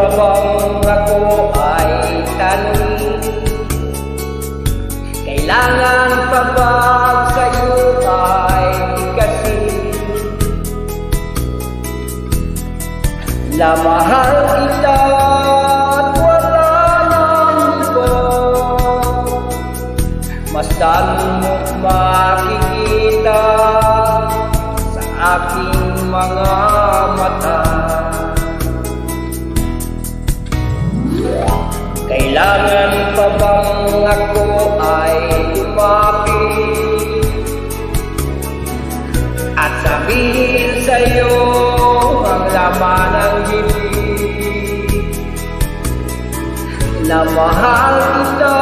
pa bang ako ay tanungin? Kailangan pa bang sa'yo ay ikasin na mahal kita at wala nang iba? Masdan mo't makikita sa aking mga mata. Kailangan pa bang ako ay lumapit at sabihin sa'yo ang laman ng bibig na mahal kita